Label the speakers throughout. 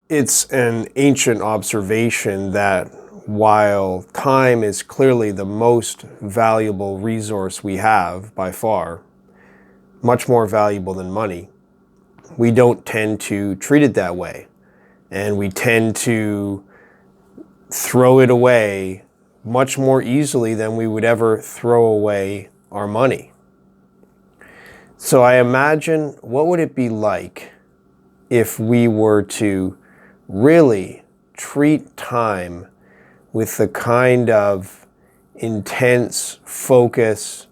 Speaker 1: It's an ancient observation that while time is clearly the most valuable resource we have by far, much more valuable than money, we don't tend to treat it that way. And we tend to throw it away much more easily than we would ever throw away our money. So I imagine, what would it be like if we were to really treat time with the kind of intense focus,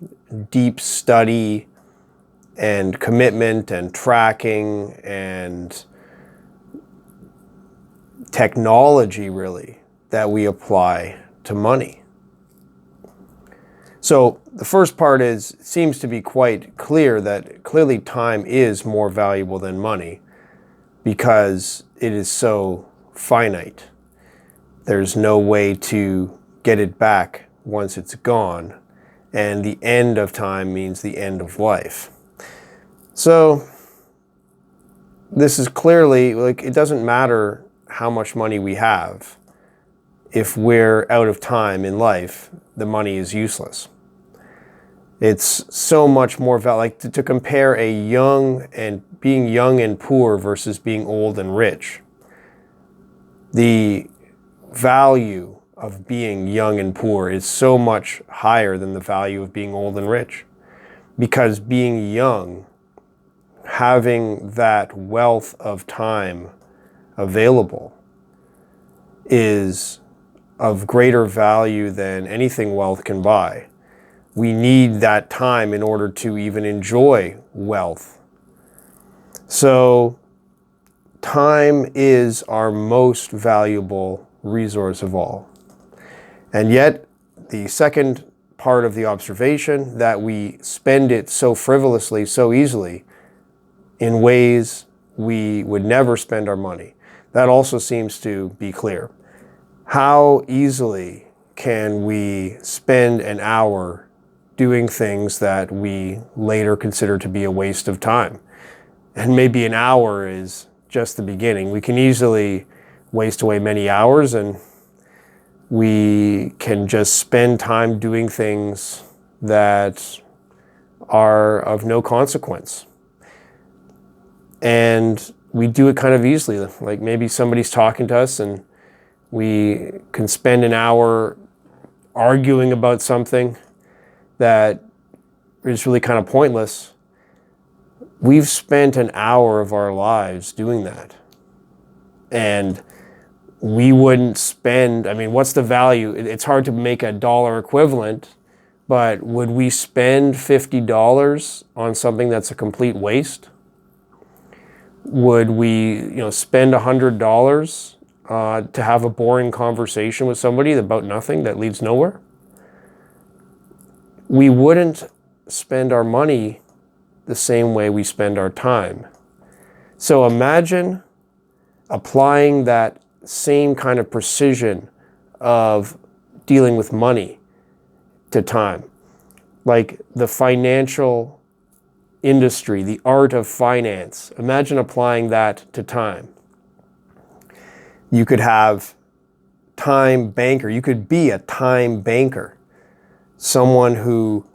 Speaker 1: deep study, and commitment and tracking and technology, really, that we apply to money? So the first part is, it seems to be quite clear that clearly time is more valuable than money because it is so finite. There's no way to get it back once it's gone, and the end of time means the end of life. So this is clearly, like, it doesn't matter how much money we have. If we're out of time in life, the money is useless. It's so much more like to compare being young and poor versus being old and rich. The value of being young and poor is so much higher than the value of being old and rich. Because being young, having that wealth of time available, is of greater value than anything wealth can buy. We need that time in order to even enjoy wealth. So time is our most valuable resource of all. And yet, the second part of the observation, that we spend it so frivolously, so easily, in ways we would never spend our money, that also seems to be clear. How easily can we spend an hour doing things that we later consider to be a waste of time? And maybe an hour is just the beginning. We can easily waste away many hours, and we can just spend time doing things that are of no consequence. And we do it kind of easily. Like maybe somebody's talking to us and we can spend an hour arguing about something that is really kind of pointless. We've spent an hour of our lives doing that. And we wouldn't spend, I mean, what's the value? It's hard to make a dollar equivalent, but would we spend $50 on something that's a complete waste? Would we, spend $100 to have a boring conversation with somebody about nothing that leads nowhere? We wouldn't spend our money the same way we spend our time. So imagine applying that same kind of precision of dealing with money to time. Like the financial industry, the art of finance. Imagine applying that to time. You could have time banker. You could be a time banker. Someone who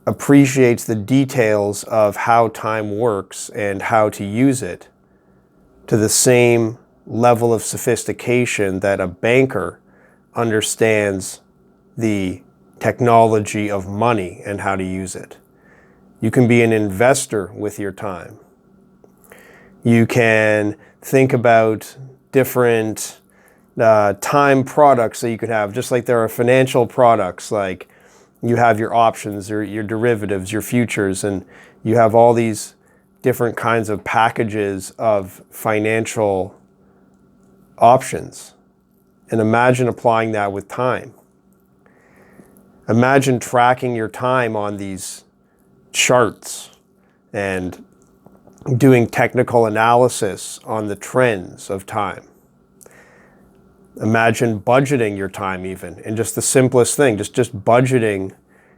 Speaker 1: appreciates the details of how time works and how to use it to the same level of sophistication that a banker understands the technology of money and how to use it. You can be an investor with your time. You can think about different time products that you could have, just like there are financial products, like you have your options or your derivatives, your futures, and you have all these different kinds of packages of financial options. And imagine applying that with time. Imagine tracking your time on these charts and doing technical analysis on the trends of time. Imagine budgeting your time even, and just the simplest thing, just budgeting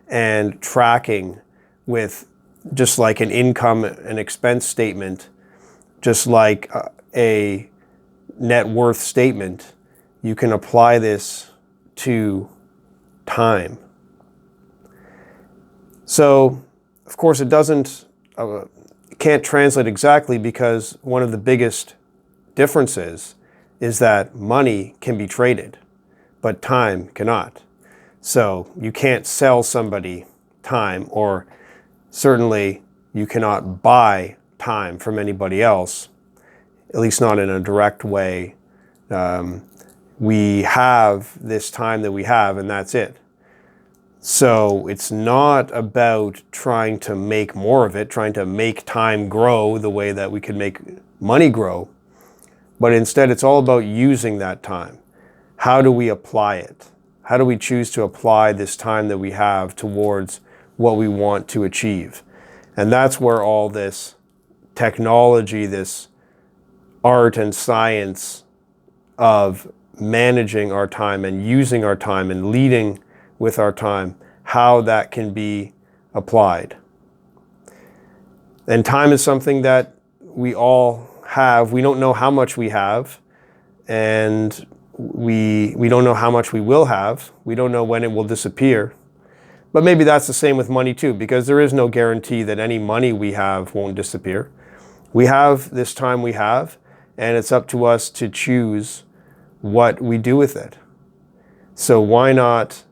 Speaker 1: and tracking with just like an income and expense statement, just like a net worth statement, you can apply this to time. So, of course, it can't translate exactly, because one of the biggest differences is that money can be traded, but time cannot. So you can't sell somebody time, or certainly you cannot buy time from anybody else, at least not in a direct way. We have this time that we have, and that's it. So it's not about trying to make more of it, trying to make time grow the way that we could make money grow, but instead it's all about using that time. How do we apply it? How do we choose to apply this time that we have towards what we want to achieve? And that's where all this technology, this art and science of managing our time and using our time and leading with our time, how that can be applied. And time is something that we all have. We don't know how much we have, and we don't know how much we will have. We don't know when it will disappear. But maybe that's the same with money too, because there is no guarantee that any money we have won't disappear. We have this time we have, and it's up to us to choose what we do with it. So why not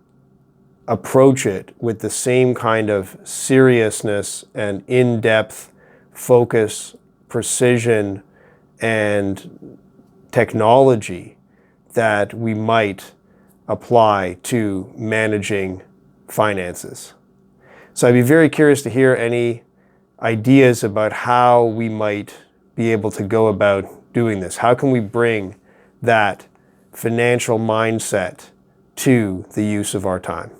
Speaker 1: approach it with the same kind of seriousness and in-depth focus, precision, and technology that we might apply to managing finances. So I'd be very curious to hear any ideas about how we might be able to go about doing this. How can we bring that financial mindset to the use of our time?